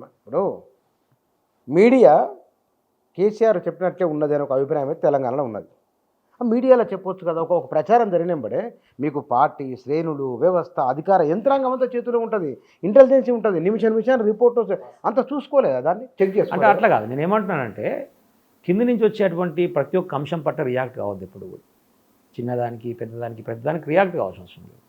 ఇప్పుడు మీడియా కేసీఆర్ చెప్పినట్లే ఉన్నది అని ఒక అభిప్రాయం అయితే తెలంగాణలో ఉన్నది. ఆ మీడియాలో చెప్పొచ్చు కదా, ఒక ప్రచారం జరిగినప్పుడే మీకు పార్టీ శ్రేణులు వ్యవస్థ అధికార యంత్రాంగం అంతా చేతిలో ఉంటుంది, ఇంటెలిజెన్స్ ఉంటుంది, నిమిషాన్ని రిపోర్ట్ అంతా చూసుకోలేదా, దాన్ని చెక్ అంటే చేసుకోవాలి. అట్లా కాదు, నేను ఏమంటున్నానంటే కింది నుంచి వచ్చేటువంటి ప్రతి ఒక్క అంశం పట్ల రియాక్ట్ కావద్దు. ఎప్పుడు కూడా చిన్నదానికి పెద్దదానికి రియాక్ట్ కావాల్సిన అవసరం లేదు.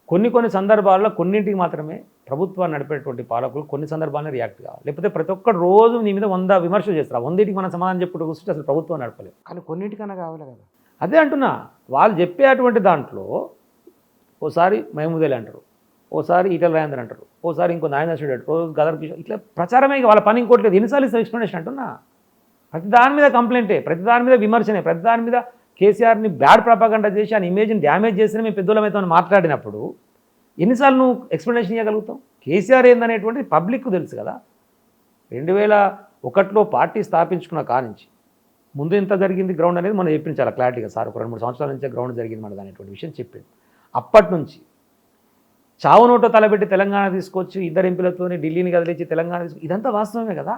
కొన్ని సందర్భాల్లో కొన్నింటికి మాత్రమే ప్రభుత్వాన్ని నడిపేటువంటి పాలకులు కొన్ని సందర్భాల్లో రియాక్ట్ కావాలి. లేకపోతే ప్రతి ఒక్కరు రోజు నీ మీద 100 విమర్శలు చేస్తారు. 100కి మనం సమాధానం చెప్పుకుంటూ కూర్చుంటే అసలు ప్రభుత్వం నడపలేదు. కానీ కొన్నింటికన్నా కావాలి కదా. అదే అంటున్నా, వాళ్ళు చెప్పేటువంటి దాంట్లో ఓసారి మహమూద్ అంటారు, ఓసారి ఈటల రాజేందర్ అంటారు, ఓసారి ఇంకో నాయన అంటారు, రోజు గదర్ కిషోర్, ఇట్లా ప్రచారమే వాళ్ళ పని ఇంకోటి లేదు. ఎన్నిసార్లు ఇస్తారు ఎక్స్ప్లెనేషన్ అంటున్నా? ప్రతి దాని మీద కంప్లైంటే, ప్రతి దాని మీద విమర్శనే, ప్రతి దాని మీద కేసీఆర్ని బ్యాడ్ ప్రాపగండా చేసి ఆయన ఇమేజ్ని డ్యామేజ్ చేసినా మేము పెద్దోళ్ళమైతే మాట్లాడినప్పుడు ఎన్నిసార్లు నువ్వు ఎక్స్ప్లెనేషన్ ఇవ్వగలుగుతావు? కేసీఆర్ ఏందనేటువంటిది పబ్లిక్కు తెలుసు కదా. 2001లో పార్టీ స్థాపించుకున్న కానించి ముందు ఎంత జరిగింది గ్రౌండ్ అనేది మనం చెప్పింది చాలా క్లారిటీగా. సార్ ఒక 2-3 సంవత్సరాల నుంచే గ్రౌండ్ జరిగింది మనది అనేటువంటి విషయం చెప్పింది. అప్పటి నుంచి చావు నోటో తలబెట్టి తెలంగాణ తీసుకొచ్చి 2 ఎంపీలతో ఢిల్లీని కదిలించి తెలంగాణ తీసుకొచ్చి ఇదంతా వాస్తవమే కదా.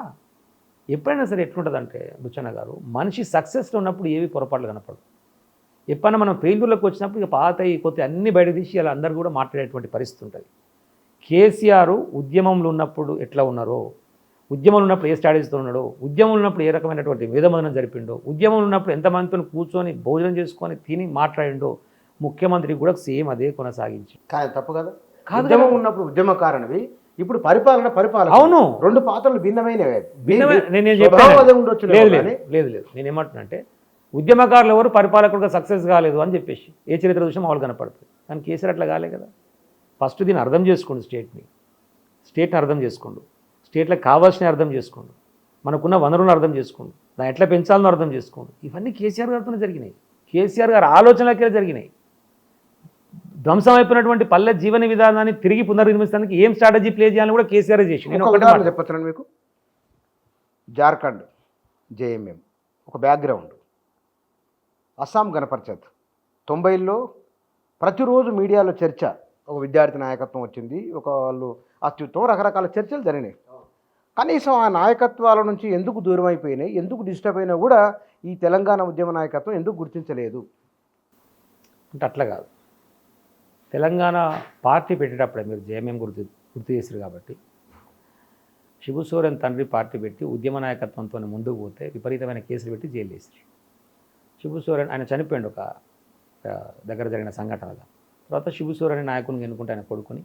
ఎప్పుడైనా సరే ఎట్లుంటుందంటే బుచ్చన్న గారు, మనిషి సక్సెస్లో ఉన్నప్పుడు ఏవి పొరపాట్లు కనపడదు. ఎప్పుడైనా మనం ఫెయిల్యూర్లోకి వచ్చినప్పుడు ఇక పాత కొత్త అన్ని బయట తీసి అలా అందరూ కూడా మాట్లాడేటువంటి పరిస్థితి ఉంటుంది. కేసీఆర్ ఉద్యమంలో ఉన్నప్పుడు ఎట్లా ఉన్నారో, ఉద్యమంలో ఉన్నప్పుడు ఏ స్ట్రాటజీతో ఉన్నాడో, ఉద్యమంలో ఉన్నప్పుడు ఏ రకమైనటువంటి వేదమదనం జరిపిండో, ఉద్యమంలో ఉన్నప్పుడు ఎంతమందితో కూర్చొని భోజనం చేసుకొని తిని మాట్లాడిండో, ముఖ్యమంత్రి కూడా సేమ్ అదే కొనసాగించి. కానీ తప్పు కదా. ఉద్యమం ఉన్నప్పుడు ఉద్యమకారునివి, ఇప్పుడు పరిపాలన. అవును, 2 పాత్రలు భిన్నమైనవే. లేదు నేనేమంటున్నానంటే ఉద్యమకారులు ఎవరు పరిపాలకులుగా సక్సెస్ కాలేదు అని చెప్పేసి ఏ చరిత్ర చూసినా మామూలు కనపడుతుంది. కానీ కేసీఆర్ అట్లా కాలే కదా. ఫస్ట్ దీన్ని అర్థం చేసుకోండి, స్టేట్ని అర్థం చేసుకోండి, స్టేట్లకు కావాల్సిన అర్థం చేసుకోండి, మనకున్న వనరులను అర్థం చేసుకోండి, దాన్ని ఎట్లా పెంచాలనో అర్థం చేసుకోండి. ఇవన్నీ కేసీఆర్ గారితోనే జరిగినాయి, కేసీఆర్ గారి ఆలోచనలకే జరిగినాయి. ధ్వంసం అయిపోయినటువంటి పల్లె జీవన విధానాన్ని తిరిగి పునర్నిర్మించడానికి ఏం స్ట్రాటజీ ప్లే చేయాలని కూడా కేసీఆర్ చేసి. నేను ఒకటి చెప్పొచ్చాను మీకు. జార్ఖండ్ జేఎంఎం ఒక బ్యాక్గ్రౌండ్, అస్సాం గణపరిషత్ 90లో ప్రతిరోజు మీడియాలో చర్చ, ఒక విద్యార్థి నాయకత్వం వచ్చింది, ఒక వాళ్ళు అత్యుత్తమం, రకరకాల చర్చలు జరిగినాయి. కనీసం ఆ నాయకత్వాల నుంచి ఎందుకు దూరం అయిపోయినాయి, ఎందుకు డిస్టర్బ్ అయినా కూడా ఈ తెలంగాణ ఉద్యమ నాయకత్వం ఎందుకు గుర్తించలేదు అంటే అట్లా కాదు. తెలంగాణ పార్టీ పెట్టేటప్పుడే మీరు జేఎంఎం గుర్తు చేశారు కాబట్టి, శిబు సోరెన్ తండ్రి పార్టీ పెట్టి ఉద్యమ నాయకత్వంతో ముందుకు పోతే విపరీతమైన కేసులు పెట్టి జైలు వేసారు. శిబు సోరెన్ ఆయన చనిపోయింది ఒక దగ్గర జరిగిన సంఘటనగా. తర్వాత శిబు సోరెన్ నాయకుని ఎన్నుకుంటే ఆయన కొడుకుని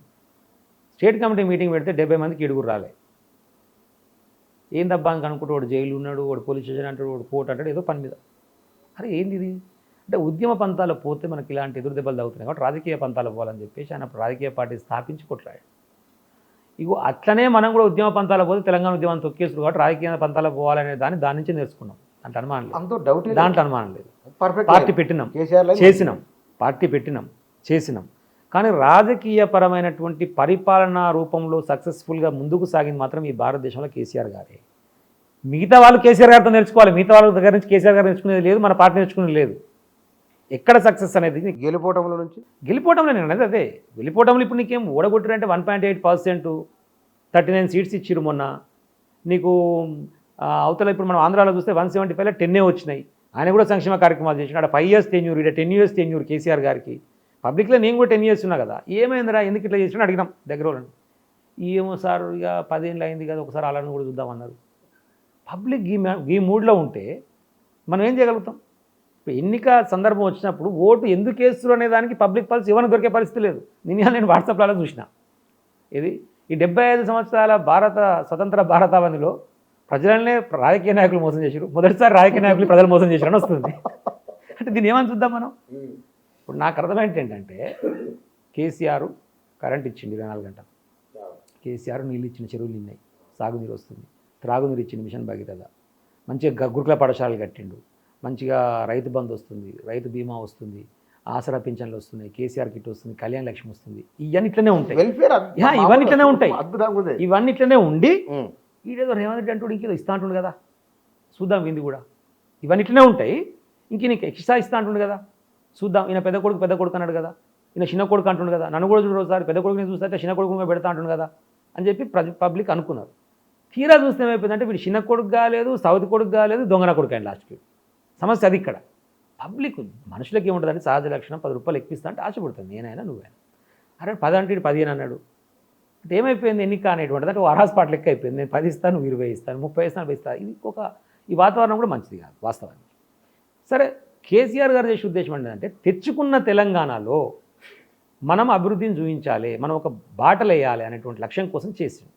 స్టేట్ కమిటీ మీటింగ్ పెడితే 70 మందికి 7 రాలే. ఏందబ్బా అని అనుకుంటూ వాడు జైలు ఉన్నాడు, వాడు పోలీస్ స్టేషన్ అంటాడు, వాడు కోర్టు అంటాడు, ఏదో పని మీద. అరే ఏంది ఇది అంటే ఉద్యమ పంతాలు పోతే మనకి ఇలాంటి ఎదురు దెబ్బలు తగ్గుతున్నాయి కాబట్టి రాజకీయ పంతాలు పోవాలని చెప్పేసి ఆయన రాజకీయ పార్టీ స్థాపించి కొట్లాడు. ఇగో అట్లనే మనం కూడా ఉద్యమ పంతాలు పోతే తెలంగాణ ఉద్యమాన్ని తొక్కేస్తారు కాబట్టి రాజకీయ పంతాలు పోవాలనే దాని నుంచి నేర్చుకున్నాం. అంటే అనుమానం లేదు, దాంట్లో అనుమానం లేదు. పార్టీ పెట్టినాం, చేసినాం, పార్టీ పెట్టినాం, చేసినాం. కానీ రాజకీయపరమైనటువంటి పరిపాలనా రూపంలో సక్సెస్ఫుల్గా ముందుకు సాగింది మాత్రం ఈ భారతదేశంలో కేసీఆర్ గారే. మిగతా వాళ్ళు కేసీఆర్ గారితో నేర్చుకోవాలి, మిగతా వాళ్ళ దగ్గర నుంచి కేసీఆర్ గారు నేర్చుకునేది లేదు, మన పార్టీ నేర్చుకునేది లేదు. ఎక్కడ సక్సెస్ అనేది గెలిపోవటంలో నుంచి గెలిపోవటంలో నేను అనేది అదే. గెలిపోవటంలో ఇప్పుడు నీకేం ఓడగొట్టారంటే 1.8%, 39 సీట్స్ ఇచ్చిరు మొన్న నీకు. అవతల ఇప్పుడు మనం ఆంధ్రాలో చూస్తే 175లో 10 వచ్చినాయి. ఆయన కూడా సంక్షేమ కార్యక్రమాలు చేసినాడు. అక్కడ 5 ఇయర్స్ టెన్యూర్, ఇక్కడ 10 ఇయర్స్ టెన్యూర్ కేసీఆర్ గారికి. పబ్లిక్లో నేను కూడా 10 ఇయర్స్ ఉన్నా కదా, ఏమైందిరా ఎందుకు ఇట్లా చేసినా అడిగినాం దగ్గర వాళ్ళని. ఏమో సార్ ఇక 10 ఏళ్ళు అయింది కదా, ఒకసారి అలాని కూడా చూద్దామన్నారు. పబ్లిక్ ఈ మూడ్లో ఉంటే మనం ఏం చేయగలుగుతాం? ఎన్నిక సందర్భం వచ్చినప్పుడు ఓటు ఎందుకు వేస్తారు అనే దానికి పబ్లిక్ పల్స్ ఇవ్వని దొరికే పరిస్థితి లేదు. నేను వాట్సాప్లో చూసిన ఇది ఈ 75 సంవత్సరాల స్వతంత్ర భారతావనిలో ప్రజలనే రాజకీయ నాయకులు మోసం చేశారు, మొదటిసారి రాజకీయ నాయకులు ప్రజలు మోసం చేశారని వస్తుంది. అంటే దీన్ని ఏమని చూద్దాం మనం? ఇప్పుడు నాకు అర్థమైంది ఏంటంటే కేసీఆర్ కరెంట్ ఇచ్చింది 24 గంటలు, కేసీఆర్ నీళ్ళు ఇచ్చిన చెరువులు నిన్నాయి, సాగునీరు వస్తుంది, త్రాగునీరు ఇచ్చింది మిషన్ భగీరథ, మంచిగా గురుకుల పాఠశాలలు కట్టిండు, మంచిగా రైతు బంధు వస్తుంది, రైతు బీమా వస్తుంది, ఆసరా పింఛన్లు వస్తున్నాయి, కేసీఆర్ కిట్ వస్తుంది, కళ్యాణ లక్ష్మి వస్తుంది. ఇవన్నీ ఇట్లనే ఉంటాయి, ఇవన్నీ ఇట్లనే ఉంటాయి, ఇవన్నీ ఇట్లనే ఉండి ఈడేదో రేవంత్ రెడ్డి అంటూ ఇంకేదో ఇస్తా అంటుండు కదా, చూద్దాం ఇది కూడా. ఇవన్నీ ఇట్లనే ఉంటాయి, ఇంక నీకు ఎక్స్ట్రా ఇస్తా అంటుండు కదా, చూద్దాం. ఈయన పెద్ద కొడుకు అన్నాడు కదా, ఈయన చిన్న కొడుకు అంటుండు కదా, నన్ను కూడా చూడు ఒకసారి పెద్ద కొడుకుని చూస్తే చిన్న కొడుకు పెడతా అంటుండు కదా అని చెప్పి పబ్లిక్ అనుకున్నారు. తీరా చూస్తే ఏమైపోయిందంటే వీడు చిన్న కొడుకు కాలేదు, సౌతి కొడుకు కాలేదు, దొంగన కొడుకు అయిన లాస్ట్కి. సమస్య అది ఇక్కడ. పబ్లిక్ మనుషులకి ఏముంటుందంటే సహజ లక్షణం, 10 రూపాయలు ఎక్కిస్తా అంటే ఆశపడుతుంది, నేనైనా నువ్వైనా. అరే 10 అంటే 15 అన్నాడు అంటే ఏమైపోయింది, ఎన్నిక అనేటువంటిది అంటే వారాస్ పాటలు లెక్క అయిపోయింది. నేను 10 ఇస్తాను, నువ్వు 20 ఇస్తాను, 30 ఇస్తాను, 40 ఇస్తాను. ఇది ఈ వాతావరణం కూడా మంచిది కాదు వాస్తవానికి. సరే, కేసీఆర్ గారు చేసే ఉద్దేశం ఏంటంటే తెచ్చుకున్న తెలంగాణలో మనం అభివృద్ధిని చూపించాలి, మనం ఒక బాటలు వేయాలి అనేటువంటి లక్ష్యం కోసం చేసింది.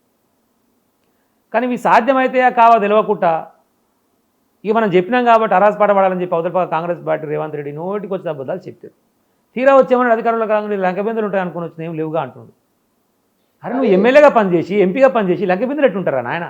కానీ ఇవి సాధ్యమైతే కావా తెలియకుండా ఇక మనం చెప్పినాం కాబట్టి అరాజ్ పాట పడాలని చెప్పి అవతల కాంగ్రెస్ పార్టీ రేవంత్ రెడ్డి నోటికి వచ్చిన అబద్ధాలు చెప్పారు. తీరా వచ్చేమని అధికారంలో కాంగ్రెస్ లంకబిందులు ఉంటాయి అనుకుని వచ్చిన ఏం లేవుగా అంటున్నాడు. అరే నువ్వు ఎమ్మెల్యేగా పనిచేసి, ఎంపీగా పనిచేసి లంకబిందులు ఎట్టుంటారా నాయన?